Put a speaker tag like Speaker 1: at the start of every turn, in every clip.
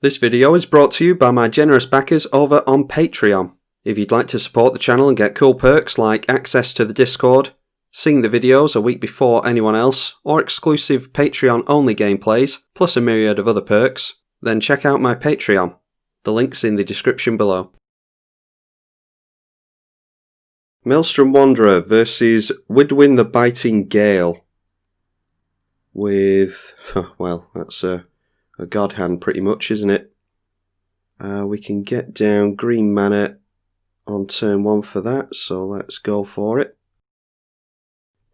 Speaker 1: This video is brought to you by my generous backers over on Patreon. If you'd like to support the channel and get cool perks like access to the Discord, seeing the videos a week before anyone else, or exclusive Patreon-only gameplays, plus a myriad of other perks, then check out my Patreon. The link's in the description below. Maelstrom Wanderer versus Widwin the Biting Gale. With, well, that's a god hand pretty much, isn't it? We can get down green mana on turn 1 for that, so let's go for it.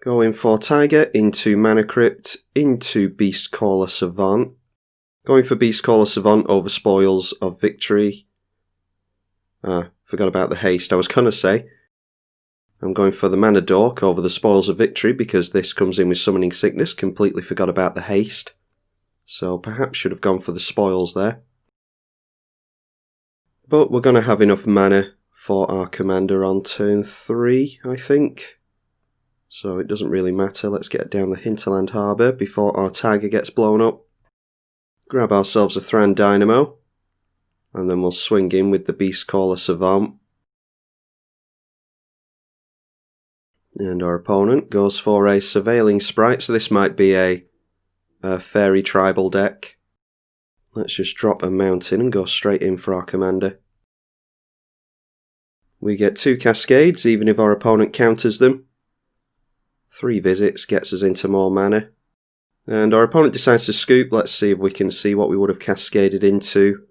Speaker 1: Going for Tiger, into Mana Crypt, into Beastcaller Savant. Going for Beastcaller Savant over Spoils of Victory. Forgot about the haste I was going to say. I'm going for the Mana Dork over the Spoils of Victory because this comes in with Summoning Sickness. Completely forgot about the haste. So perhaps should have gone for the spoils there. But we're going to have enough mana for our commander on turn 3, I think. So it doesn't really matter. Let's get down the Hinterland Harbour before our Tiger gets blown up. Grab ourselves a Thran Dynamo. And then we'll swing in with the Beastcaller Savant. And our opponent goes for a Surveilling Sprite, so this might be a fairy tribal deck. Let's just drop a mountain and go straight in for our commander. We get 2 cascades even if our opponent counters them. 3 visits gets us into more mana. And our opponent decides to scoop. Let's see if we can see what we would have cascaded into.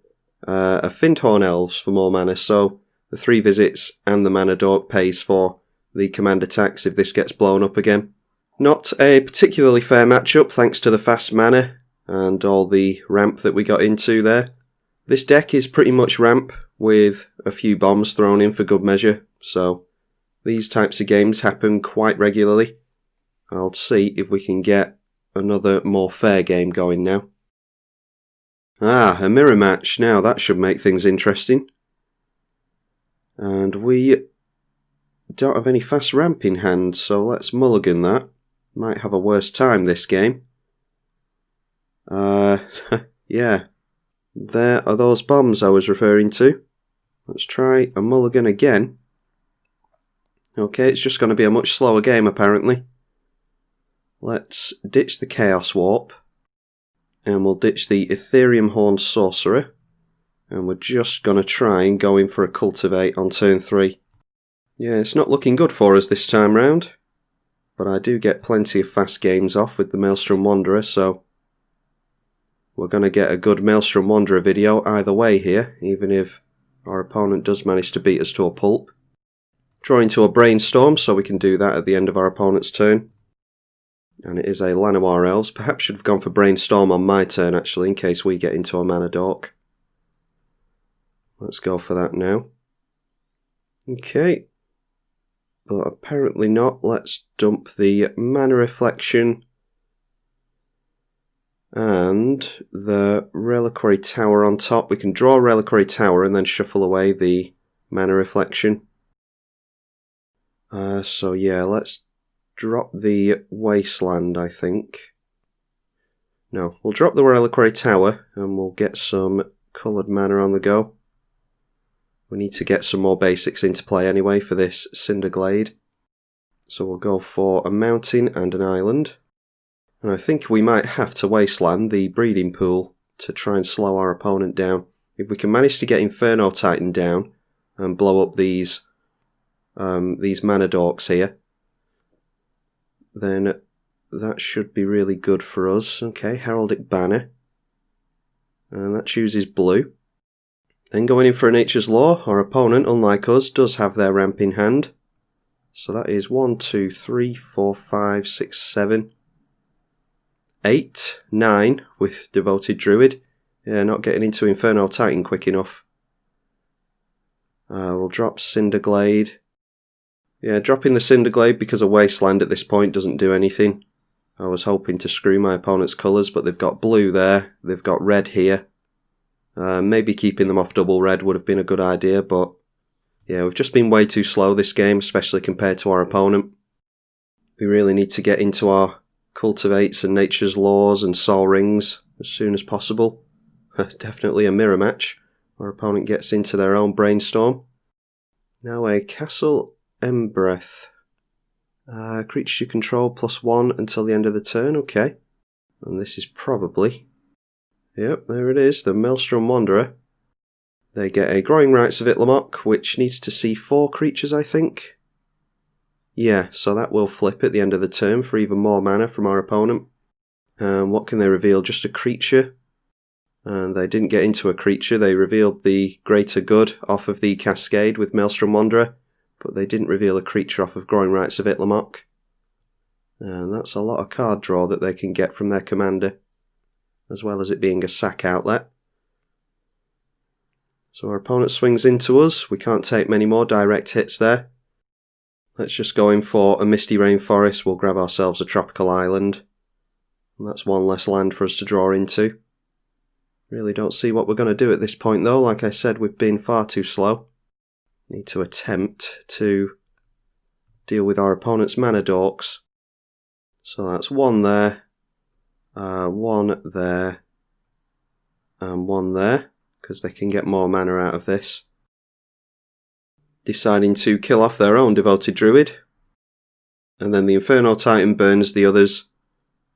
Speaker 1: A Findhorn Elves for more mana, so the 3 visits and the Mana Dork pays for the commander tax if this gets blown up again. Not a particularly fair matchup thanks to the fast mana and all the ramp that we got into there. This deck is pretty much ramp with a few bombs thrown in for good measure, so these types of games happen quite regularly. I'll see if we can get another more fair game going now. A mirror match. Now that should make things interesting. And we don't have any fast ramp in hand, so let's mulligan that. Might have a worse time this game. Yeah. There are those bombs I was referring to. Let's try a mulligan again. Okay, it's just going to be a much slower game apparently. Let's ditch the Chaos Warp. And we'll ditch the Ethereum Horn Sorcerer. And we're just going to try and go in for a Cultivate on turn 3. Yeah, it's not looking good for us this time round. But I do get plenty of fast games off with the Maelstrom Wanderer, so we're going to get a good Maelstrom Wanderer video either way here, even if our opponent does manage to beat us to a pulp. Draw into a Brainstorm, so we can do that at the end of our opponent's turn. And it is a Llanowar Elves. Perhaps should have gone for Brainstorm on my turn, actually, in case we get into a Mana Dork. Let's go for that now. Okay. But apparently not. Let's dump the Mana Reflection and the Reliquary Tower on top. We can draw a Reliquary Tower and then shuffle away the Mana Reflection. So yeah, let's drop the Wasteland, I think. No, we'll drop the Reliquary Tower and we'll get some coloured mana on the go. We need to get some more basics into play anyway for this Cinderglade. So we'll go for a mountain and an island. And I think we might have to Wasteland the Breeding Pool to try and slow our opponent down. If we can manage to get Inferno Titan down and blow up these Mana Dorks here, then that should be really good for us. Okay, Heraldic Banner. And that chooses blue. Then going in for a Nature's Law, our opponent, unlike us, does have their ramp in hand. So that is 1, 2, 3, 4, 5, 6, 7, 8, 9 with Devoted Druid. Yeah, not getting into Inferno Titan quick enough. We'll drop Cinderglade. Yeah, dropping the Cinderglade because a Wasteland at this point doesn't do anything. I was hoping to screw my opponent's colours, but they've got blue there, they've got red here. Maybe keeping them off double red would have been a good idea, but Yeah, we've just been way too slow this game, especially compared to our opponent. We really need to get into our cultivates and nature's laws and sol rings as soon as possible. Definitely a mirror match. Our opponent gets into their own brainstorm. Now a Castle Embereth. Creatures you control +1 until the end of the turn, okay. And this is probably... Yep, there it is, the Maelstrom Wanderer. They get a Growing Rites of Itlimoc, which needs to see 4 creatures, I think. Yeah, so that will flip at the end of the turn for even more mana from our opponent. What can they reveal? Just a creature. And they didn't get into a creature, they revealed the Greater Good off of the Cascade with Maelstrom Wanderer, but they didn't reveal a creature off of Growing Rites of Itlimoc. And that's a lot of card draw that they can get from their commander, as well as it being a sack outlet. So our opponent swings into us, we can't take many more direct hits there. Let's just go in for a Misty Rainforest, we'll grab ourselves a Tropical Island. And that's one less land for us to draw into. Really don't see what we're going to do at this point though, like I said, we've been far too slow. Need to attempt to deal with our opponent's mana dorks. So that's one there, one there, and one there, because they can get more mana out of this. Deciding to kill off their own Devoted Druid. And then the Inferno Titan burns the others.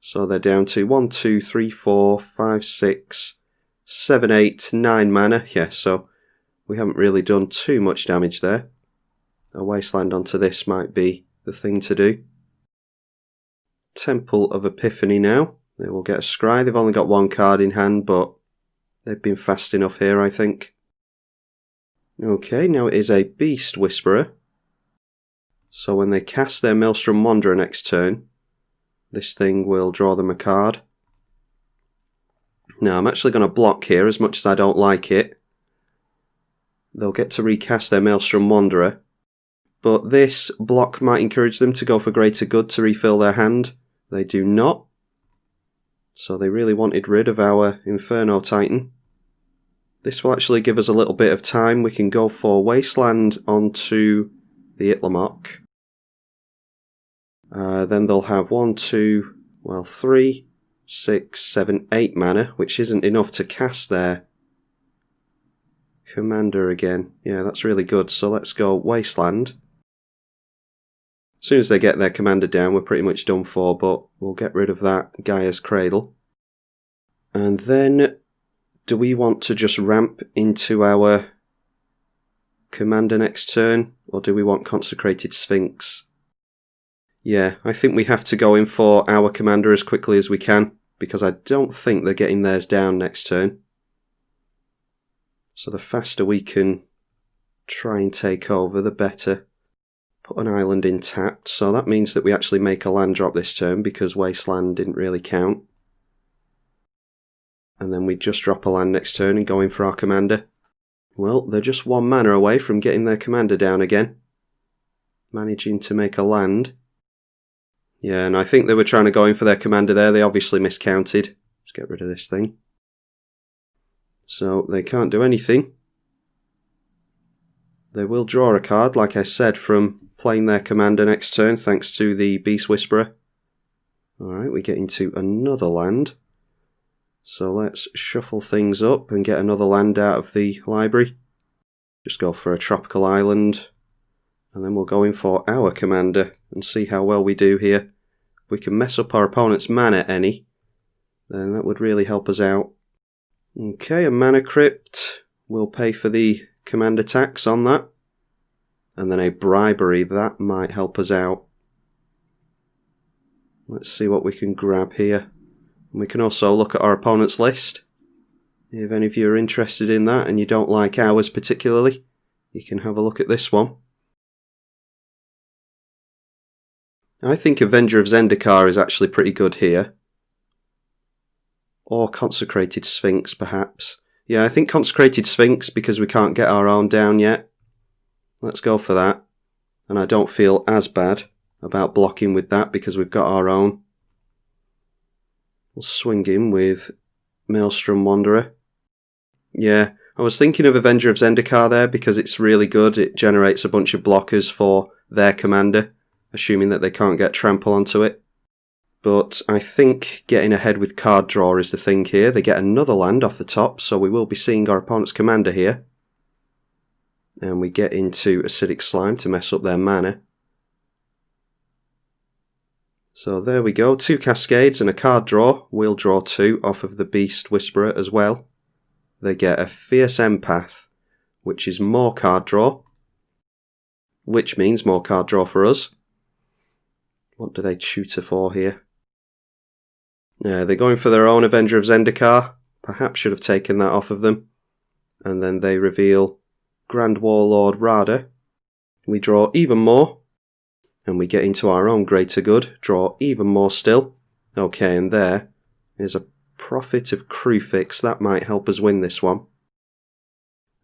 Speaker 1: So they're down to 1, 2, 3, 4, 5, 6, 7, 8, 9 mana. Yeah, so we haven't really done too much damage there. A Wasteland onto this might be the thing to do. Temple of Epiphany now. They will get a Scry. They've only got 1 card in hand, but they've been fast enough here, I think. Okay, now it is a Beast Whisperer. So when they cast their Maelstrom Wanderer next turn, this thing will draw them a card. Now I'm actually going to block here as much as I don't like it. They'll get to recast their Maelstrom Wanderer, but this block might encourage them to go for Greater Good to refill their hand. They do not. So they really wanted rid of our Inferno Titan. This will actually give us a little bit of time. We can go for Wasteland onto the Itlimoc. Then they'll have 3, 6, 7, 8 mana, which isn't enough to cast their commander again. Yeah, that's really good. So let's go Wasteland. As soon as they get their commander down, we're pretty much done for, but we'll get rid of that Gaia's Cradle. And then, do we want to just ramp into our commander next turn, or do we want Consecrated Sphinx? Yeah, I think we have to go in for our commander as quickly as we can, because I don't think they're getting theirs down next turn. So the faster we can try and take over, the better. Put an island in tapped, so that means that we actually make a land drop this turn, because Wasteland didn't really count. And then we just drop a land next turn and go in for our commander. Well, they're just 1 mana away from getting their commander down again. Managing to make a land. Yeah, and I think they were trying to go in for their commander there. They obviously miscounted. Let's get rid of this thing. So they can't do anything. They will draw a card, like I said, from playing their commander next turn, thanks to the Beast Whisperer. Alright, we get into another land. So let's shuffle things up and get another land out of the library. Just go for a Tropical Island. And then we'll go in for our commander and see how well we do here. If we can mess up our opponent's mana any, then that would really help us out. Okay, a Mana Crypt. We'll pay for the commander tax on that. And then a Bribery, that might help us out. Let's see what we can grab here. And we can also look at our opponent's list. If any of you are interested in that and you don't like ours particularly, you can have a look at this one. I think Avenger of Zendikar is actually pretty good here. Or Consecrated Sphinx, perhaps. Yeah, I think Consecrated Sphinx, because we can't get our own down yet. Let's go for that. And I don't feel as bad about blocking with that, because we've got our own. We'll swing in with Maelstrom Wanderer. Yeah, I was thinking of Avenger of Zendikar there because it's really good. It generates a bunch of blockers for their commander, assuming that they can't get trample onto it. But I think getting ahead with card draw is the thing here. They get another land off the top, so we will be seeing our opponent's commander here. And we get into Acidic Slime to mess up their mana. So there we go, 2 Cascades and a card draw. We'll draw 2 off of the Beast Whisperer as well. They get a Fierce Empath, which is more card draw, which means more card draw for us. What do they tutor for here? Yeah, they're going for their own Avenger of Zendikar. Perhaps should have taken that off of them. And then they reveal Grand Warlord Rada. We draw even more. And we get into our own greater good. Draw even more still. Okay, and there is a Prophet of Kruphix. That might help us win this one.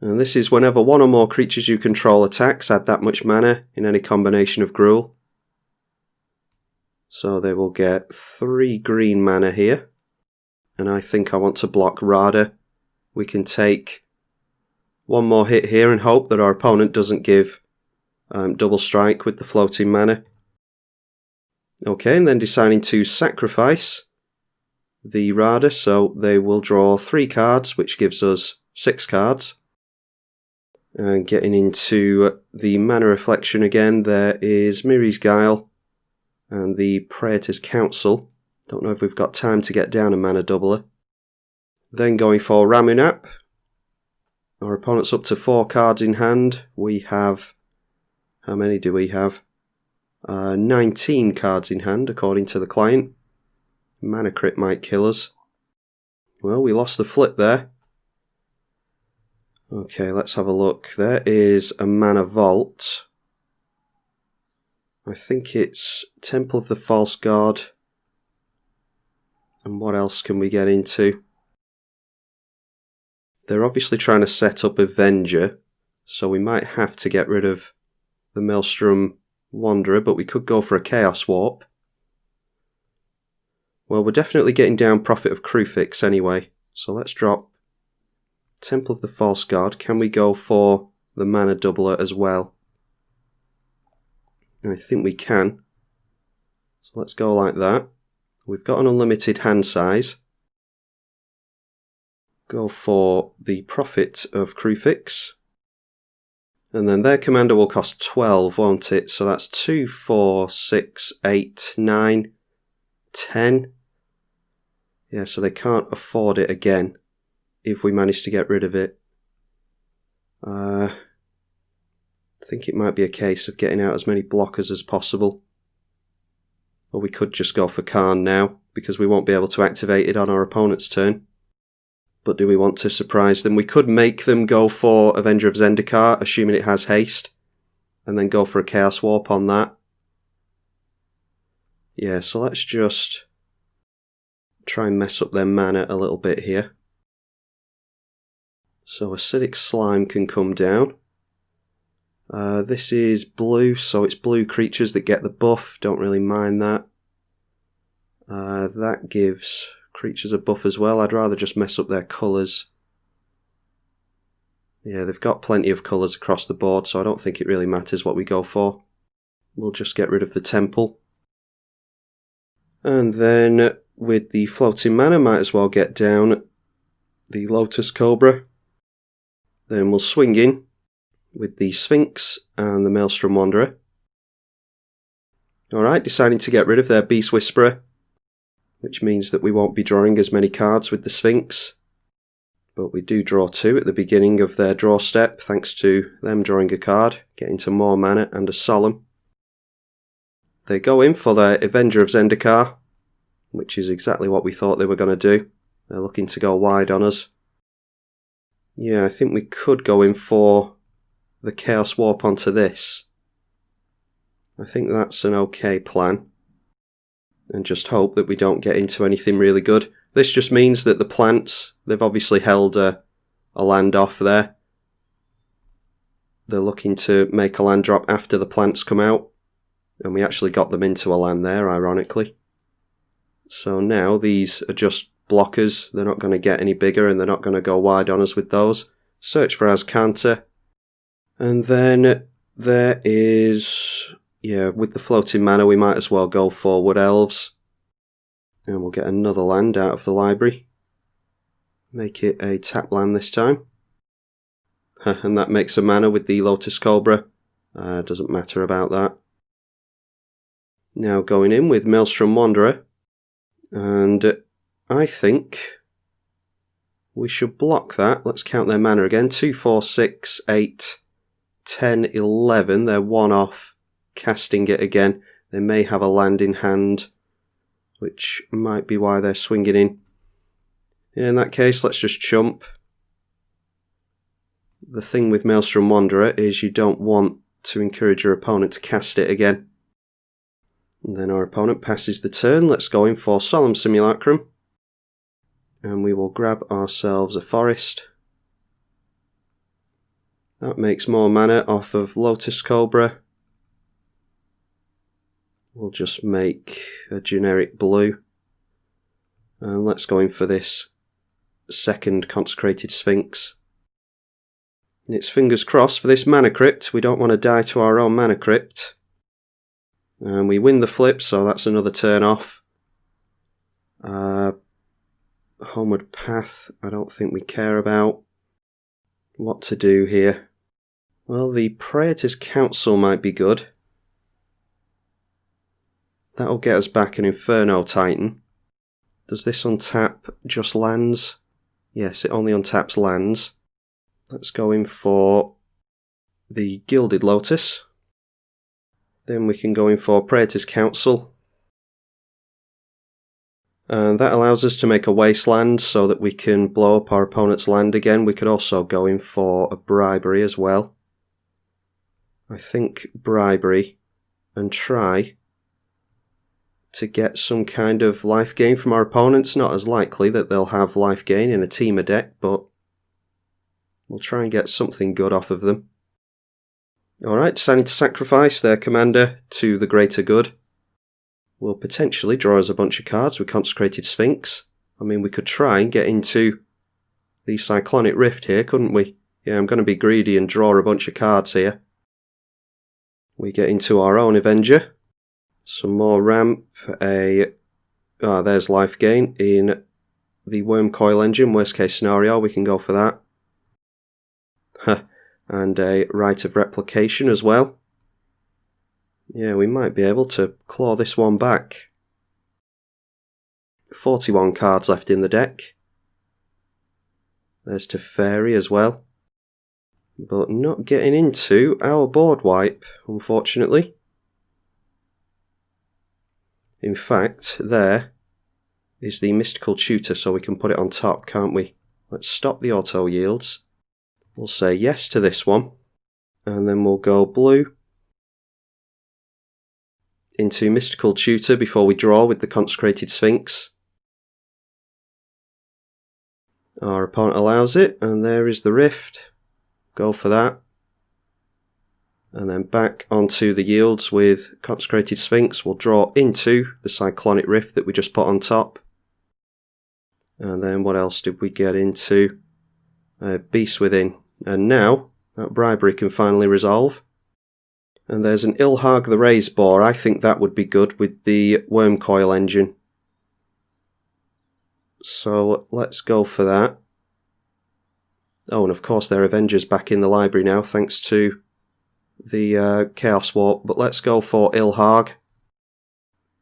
Speaker 1: And this is whenever one or more creatures you control attacks, add that much mana in any combination of Gruul. So they will get 3 green mana here. And I think I want to block Rada. We can take one more hit here and hope that our opponent doesn't give double strike with the floating mana. Okay, and then deciding to sacrifice the Rada, so they will draw 3 cards, which gives us 6 cards. And getting into the Mana Reflection again, there is Miri's Guile and the Praetor's Council. Don't know if we've got time to get down a mana doubler. Then going for Ramunap. Our opponent's up to 4 cards in hand. We have... how many do we have? 19 cards in hand, according to the client. Mana Crit might kill us. Well, we lost the flip there. Okay, let's have a look. There is a Mana Vault. I think it's Temple of the False God. And what else can we get into? They're obviously trying to set up Avenger, so we might have to get rid of the Maelstrom Wanderer, but we could go for a Chaos Warp. Well, we're definitely getting down Prophet of Kruphix anyway, so let's drop Temple of the False God. Can we go for the Mana Doubler as well? I think we can. So let's go like that. We've got an unlimited hand size. Go for the Prophet of Kruphix. And then their commander will cost 12, won't it? So that's 2, 4, 6, 8, 9, 10. Yeah, so they can't afford it again if we manage to get rid of it. I think it might be a case of getting out as many blockers as possible. Or we could just go for Karn now, because we won't be able to activate it on our opponent's turn. But do we want to surprise them? We could make them go for Avenger of Zendikar, assuming it has haste, and then go for a Chaos Warp on that. Yeah, so let's just try and mess up their mana a little bit here. So Acidic Slime can come down. This is blue, so it's blue creatures that get the buff. Don't really mind that. That gives creatures a buff as well. I'd rather just mess up their colours. Yeah, they've got plenty of colours across the board, so I don't think it really matters what we go for. We'll just get rid of the temple. And then with the floating mana, might as well get down the Lotus Cobra. Then we'll swing in with the Sphinx and the Maelstrom Wanderer. Alright, deciding to get rid of their Beast Whisperer, which means that we won't be drawing as many cards with the Sphinx. But we do draw 2 at the beginning of their draw step, thanks to them drawing a card, getting some more mana and a Solemn. They go in for their Avenger of Zendikar, which is exactly what we thought they were going to do. They're looking to go wide on us. Yeah, I think we could go in for the Chaos Warp onto this. I think that's an okay plan. And just hope that we don't get into anything really good. This just means that the plants, they've obviously held a land off there. They're looking to make a land drop after the plants come out. And we actually got them into a land there, ironically. So now these are just blockers. They're not going to get any bigger and they're not going to go wide on us with those. search for Azcanta, and then there is, with the floating mana we might as well go for Wood Elves, and we'll get another land out of the library. Make it a tap land this time. And that makes a mana with the Lotus Cobra. Doesn't matter about that. Now going in with Maelstrom Wanderer, and I think we should block that. Let's count their mana again. 2, 4, 6, 8, 10, 11. They're one off casting it again. They may have a land in hand, which might be why they're swinging in. In that case, let's just chump. The thing with Maelstrom Wanderer is you don't want to encourage your opponent to cast it again. And then our opponent passes the turn. Let's go in for Solemn Simulacrum. And we will grab ourselves a forest. That makes more mana off of Lotus Cobra. We'll just make a generic blue. And let's go in for this second Consecrated Sphinx. It's fingers crossed for this Mana Crypt. We don't want to die to our own Mana Crypt. And we win the flip, so that's another turn off. Homeward Path, I don't think we care about. What to do here? Well, the Praetor's Council might be good. That'll get us back an Inferno Titan. Does this untap just lands? Yes, it only untaps lands. Let's go in for the Gilded Lotus. Then we can go in for Praetor's Council. And that allows us to make a wasteland so that we can blow up our opponent's land again. We could also go in for a Bribery as well. I think Bribery, and try to get some kind of life gain from our opponents. Not as likely that they'll have life gain in a Teamer deck, but we'll try and get something good off of them. Alright, deciding to sacrifice their commander to the greater good. Will potentially draw us a bunch of cards with Consecrated Sphinx. I mean, we could try and get into the Cyclonic Rift here, couldn't we? Yeah, I'm going to be greedy and draw a bunch of cards here. We get into our own Avenger. Some more ramp. There's life gain in the Worm Coil Engine. Worst case scenario, we can go for that. And a Rite of Replication as well. Yeah, we might be able to claw this one back. 41 cards left in the deck. There's Teferi as well. But not getting into our board wipe, unfortunately. In fact, there is the Mystical Tutor, so we can put it on top, can't we? Let's stop the auto yields. We'll say yes to this one. And then we'll go blue into Mystical Tutor before we draw with the Consecrated Sphinx. Our opponent allows it, and there is the Rift. Go for that. And then back onto the yields with Consecrated Sphinx. We'll draw into the Cyclonic Rift that we just put on top. And then what else did we get into? Beast Within. And now that Bribery can finally resolve. And there's an Ilhag the Raised Boar. I think that would be good with the Worm Coil Engine. So let's go for that. Oh, and of course their Avenger's back in the library now, thanks to the Chaos Warp. But let's go for Ilhag.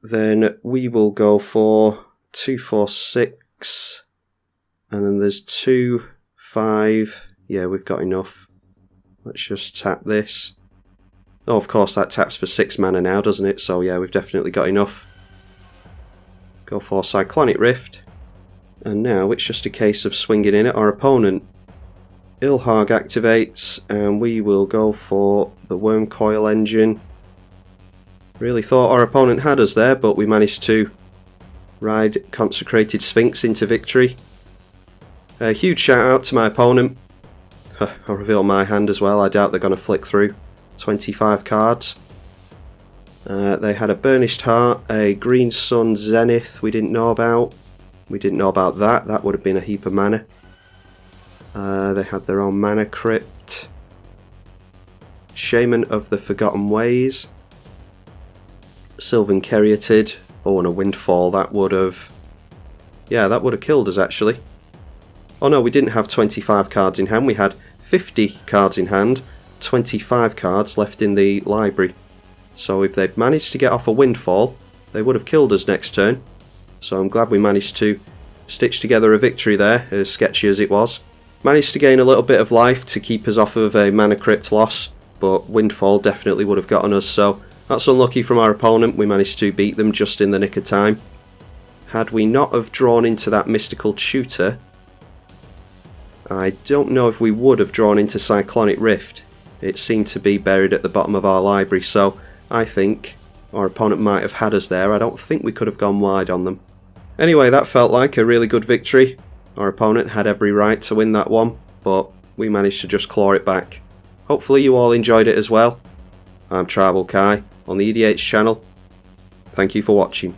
Speaker 1: Then we will go for 2, 4, 6. And then there's 2, 5. Yeah, we've got enough. Let's just tap this. Oh, of course that taps for 6 mana now, doesn't it? So yeah, we've definitely got enough. Go for Cyclonic Rift. And now it's just a case of swinging in at our opponent. Ilhag activates, and we will go for the Worm Coil Engine. Really thought our opponent had us there, but we managed to ride Consecrated Sphinx into victory. A huge shout out to my opponent. I'll reveal my hand as well. I doubt they're going to flick through 25 cards. They had a Burnished Heart, a Green Sun Zenith we didn't know about. We didn't know about that. That would have been a heap of mana. They had their own mana crypt. Shaman of the Forgotten Ways. Sylvan Caryatid. Oh, and a Windfall. That would have... yeah, that would have killed us actually. Oh no, we didn't have 25 cards in hand. We had 50 cards in hand. 25 cards left in the library. So if they'd managed to get off a Windfall, they would have killed us next turn. So I'm glad we managed to stitch together a victory there, as sketchy as it was. Managed to gain a little bit of life to keep us off of a mana crypt loss, but Windfall definitely would have gotten us, so that's unlucky from our opponent. We managed to beat them just in the nick of time. Had we not have drawn into that Mystical Tutor, I don't know if we would have drawn into Cyclonic Rift. It seemed to be buried at the bottom of our library, so I think our opponent might have had us there. I don't think we could have gone wide on them. Anyway, that felt like a really good victory. Our opponent had every right to win that one, but we managed to just claw it back. Hopefully you all enjoyed it as well. I'm tribalkai on the EDH channel. Thank you for watching.